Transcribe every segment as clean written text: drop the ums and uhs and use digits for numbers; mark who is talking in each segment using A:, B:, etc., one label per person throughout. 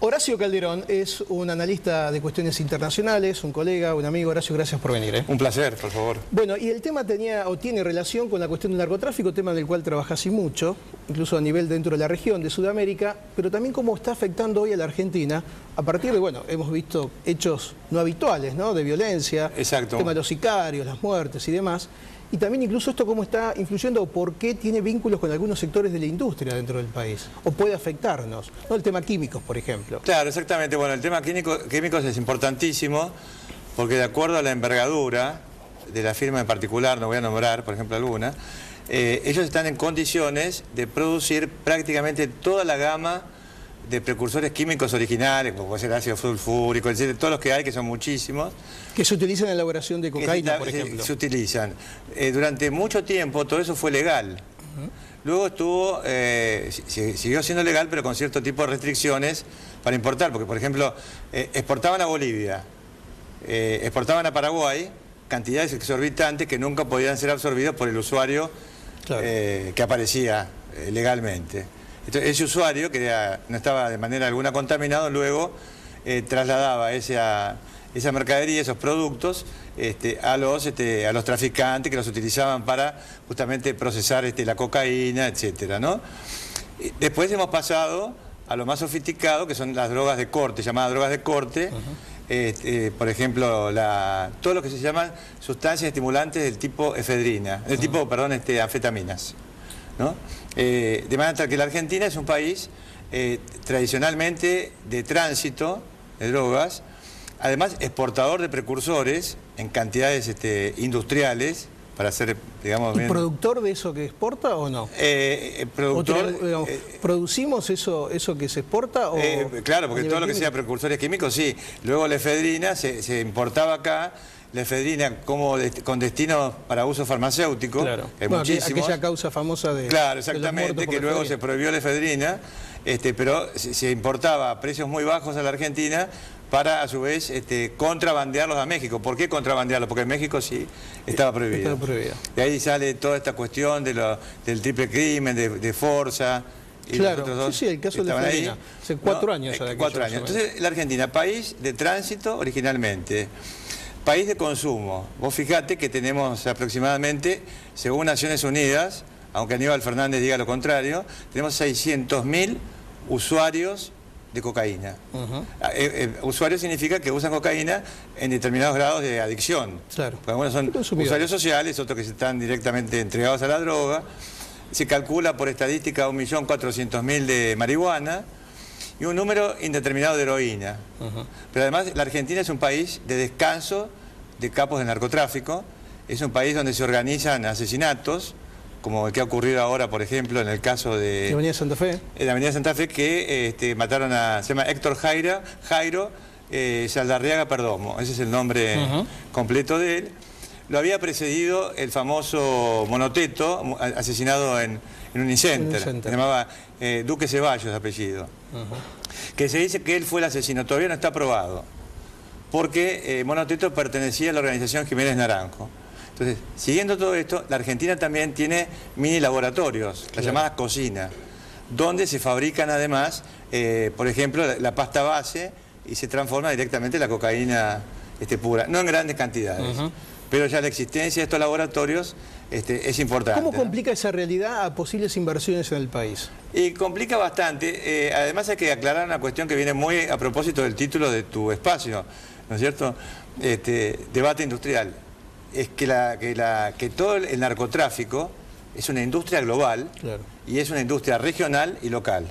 A: Horacio Calderón es un analista de cuestiones internacionales, un colega, un amigo. Horacio, gracias por venir.
B: Un placer, por favor.
A: Bueno, y el tema tiene relación con la cuestión del narcotráfico, tema del cual trabajás y mucho, incluso a nivel dentro de la región de Sudamérica, pero también cómo está afectando hoy a la Argentina, a partir de, bueno, hemos visto hechos no habituales, ¿no?, de violencia,
B: exacto,
A: el tema de los sicarios, las muertes y demás. Y también incluso esto cómo está influyendo o por qué tiene vínculos con algunos sectores de la industria dentro del país. O puede afectarnos, ¿no? El tema químicos, por ejemplo.
B: Claro, exactamente. Bueno, el tema químicos es importantísimo porque de acuerdo a la envergadura de la firma en particular, no voy a nombrar, por ejemplo, alguna, ellos están en condiciones de producir prácticamente toda la gama de precursores químicos originales, como puede ser ácido sulfúrico, etc., todos los que hay, que son muchísimos.
A: Que se utilizan en la elaboración de cocaína, por ejemplo.
B: Se utilizan. Durante mucho tiempo todo eso fue legal. Luego siguió siendo legal, pero con cierto tipo de restricciones para importar, porque por ejemplo, exportaban a Bolivia, exportaban a Paraguay, cantidades exorbitantes que nunca podían ser absorbidas por el usuario, claro, que aparecía legalmente. Entonces, ese usuario, que no estaba de manera alguna contaminado, luego trasladaba esa mercadería, esos productos, a los traficantes que los utilizaban para justamente procesar la cocaína, etcétera, ¿no? Después hemos pasado a lo más sofisticado, que son las drogas de corte, llamadas drogas de corte. Por ejemplo, todo lo que se llaman sustancias estimulantes del tipo efedrina, del tipo, perdón, anfetaminas, ¿no? De manera tal que la Argentina es un país tradicionalmente de tránsito de drogas, además exportador de precursores en cantidades industriales para hacer, digamos...
A: ¿Y productor de eso que exporta o no?
B: Productor...
A: ¿Producimos eso que se exporta? O
B: claro, porque todo lo que sea precursores químicos, sí. Luego la efedrina se importaba acá, la efedrina con destino para uso farmacéutico,
A: claro,
B: hay muchísimos.
A: Aquella causa famosa de...
B: Claro, exactamente, que luego se prohibió la efedrina, pero se importaba a precios muy bajos a la Argentina para, a su vez, contrabandearlos a México. ¿Por qué contrabandearlos? Porque en México sí estaba prohibido.
A: Estaba prohibido.
B: De ahí sale toda esta cuestión del triple crimen, de Forza. Y
A: claro, sí, el caso de la efedrina. Hace 4 años.
B: 4 años. Entonces, la Argentina, país de tránsito originalmente, país de consumo. Vos fijate que tenemos aproximadamente, según Naciones Unidas, aunque Aníbal Fernández diga lo contrario, tenemos 600.000 usuarios de cocaína. Usuario significa que usan cocaína en determinados grados de adicción. Claro. Porque algunos son usuarios sociales, otros que están directamente entregados a la droga. Se calcula por estadística 1.400.000 de marihuana y un número indeterminado de heroína. Pero además la Argentina es un país de descanso de capos de narcotráfico, es un país donde se organizan asesinatos, como el que ha ocurrido ahora, por ejemplo, en el caso de...
A: ¿La Avenida Santa Fe?
B: En la Avenida Santa Fe, que mataron se llama Héctor Jairo Saldarriaga Perdomo, ese es el nombre completo de él. Lo había precedido el famoso Monoteto, asesinado en Unicenter, se llamaba Duque Ceballos, apellido. Que se dice que él fue el asesino, todavía no está probado, porque Monoteto pertenecía a la organización Jiménez Naranjo. Entonces, siguiendo todo esto, la Argentina también tiene mini laboratorios, las llamadas cocinas, donde se fabrican además, por ejemplo, la pasta base y se transforma directamente la cocaína pura, no en grandes cantidades. Pero ya la existencia de estos laboratorios es importante.
A: ¿Cómo complica esa realidad a posibles inversiones en el país?
B: Y complica bastante. Además hay que aclarar una cuestión que viene muy a propósito del título de tu espacio, ¿no es cierto? Debate industrial. Es que todo el narcotráfico es una industria global, claro, y es una industria regional y local.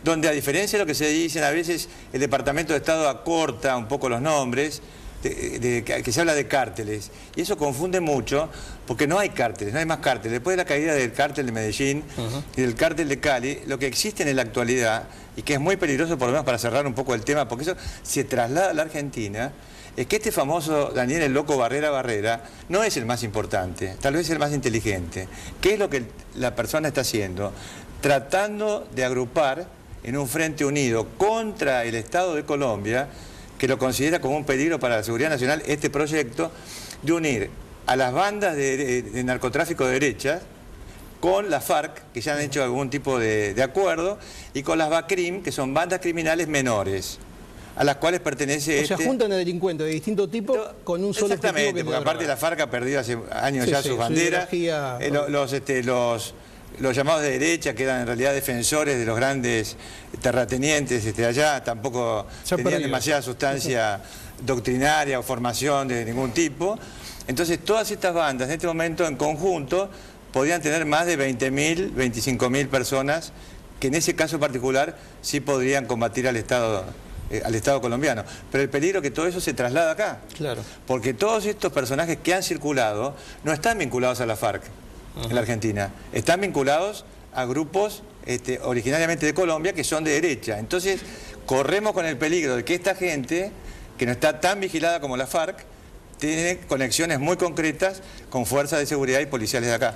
B: Donde, a diferencia de lo que se dicen a veces, el Departamento de Estado acorta un poco los nombres, que se habla de cárteles, y eso confunde mucho, porque no hay cárteles, no hay más cárteles. Después de la caída del cártel de Medellín y del cártel de Cali, lo que existe en la actualidad, y que es muy peligroso, por lo menos para cerrar un poco el tema, porque eso se traslada a la Argentina, es que este famoso Daniel el Loco Barrera no es el más importante, tal vez el más inteligente. ¿Qué es lo que la persona está haciendo? Tratando de agrupar en un frente unido contra el Estado de Colombia, que lo considera como un peligro para la seguridad nacional, este proyecto de unir a las bandas de narcotráfico de derechas con la FARC, que ya han hecho algún tipo de acuerdo, y con las BACRIM, que son bandas criminales menores, a las cuales pertenece
A: O sea, juntan a delincuentes de distinto tipo con un solo objetivo.
B: Exactamente, porque aparte la FARC ha perdido hace años ya sus banderas. Los llamados de derecha, que eran en realidad defensores de los grandes terratenientes allá, tampoco tenían demasiada sustancia doctrinaria o formación de ningún tipo. Entonces todas estas bandas en este momento en conjunto podían tener más de 20.000, 25.000 personas que en ese caso particular sí podrían combatir al Estado colombiano. Pero el peligro es que todo eso se traslada acá.
A: Claro.
B: Porque todos estos personajes que han circulado no están vinculados a la FARC en la Argentina. Están vinculados a grupos originariamente de Colombia que son de derecha. Entonces corremos con el peligro de que esta gente, que no está tan vigilada como la FARC, tiene conexiones muy concretas con fuerzas de seguridad y policiales de acá.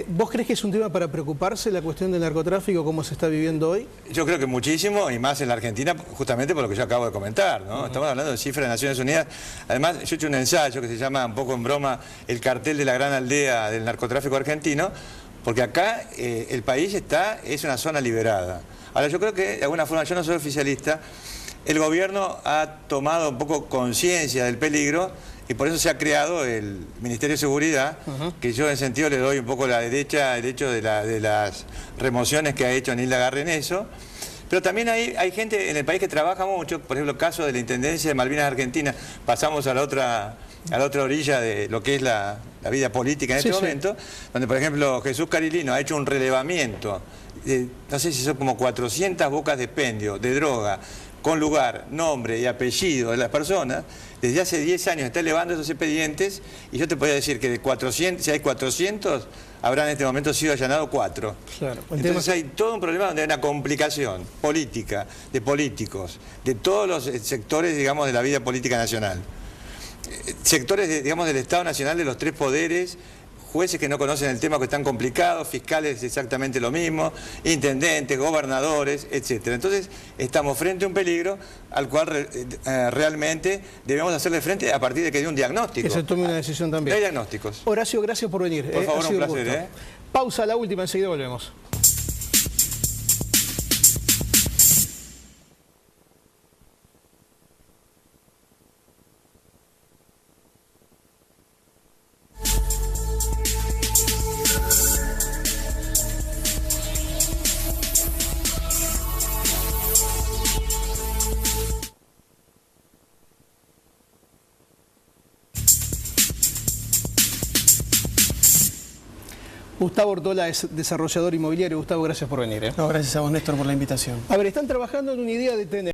A: ¿Vos crees que es un tema para preocuparse la cuestión del narcotráfico, cómo se está viviendo hoy?
B: Yo creo que muchísimo, y más en la Argentina, justamente por lo que yo acabo de comentar, ¿no? Estamos hablando de cifras de Naciones Unidas. Además, yo he hecho un ensayo que se llama, un poco en broma, el cartel de la gran aldea del narcotráfico argentino, porque acá el país es una zona liberada. Ahora, yo creo que, de alguna forma, yo no soy oficialista, el gobierno ha tomado un poco conciencia del peligro y por eso se ha creado el Ministerio de Seguridad, que yo en sentido le doy un poco la derecha el hecho de las remociones que ha hecho Nilda Garre en eso. Pero también hay gente en el país que trabaja mucho, por ejemplo, el caso de la Intendencia de Malvinas Argentina, pasamos a la otra orilla de lo que es la vida política en este momento, donde por ejemplo Jesús Carilino ha hecho un relevamiento, no sé si son como 400 bocas de expendio de droga, con lugar, nombre y apellido de las personas. Desde hace 10 años está elevando esos expedientes y yo te podría decir que de 400, si hay 400, habrá en este momento sido allanados 4.
A: Claro.
B: Entonces hay todo un problema donde hay una complicación política, de políticos, de todos los sectores, digamos, de la vida política nacional. Sectores, digamos, del Estado Nacional, de los 3 poderes, jueces que no conocen el tema, que están complicados, fiscales exactamente lo mismo, intendentes, gobernadores, etcétera. Entonces estamos frente a un peligro al cual realmente debemos hacerle frente a partir de que haya un diagnóstico.
A: Que se tome una decisión también.
B: Hay diagnósticos.
A: Horacio, gracias por venir.
B: Por favor, un placer.
A: Pausa, la última, enseguida volvemos. Gustavo Ortola es desarrollador inmobiliario. Gustavo, gracias por venir.
C: No, gracias a vos, Néstor, por la invitación.
A: A ver, están trabajando en una idea de tener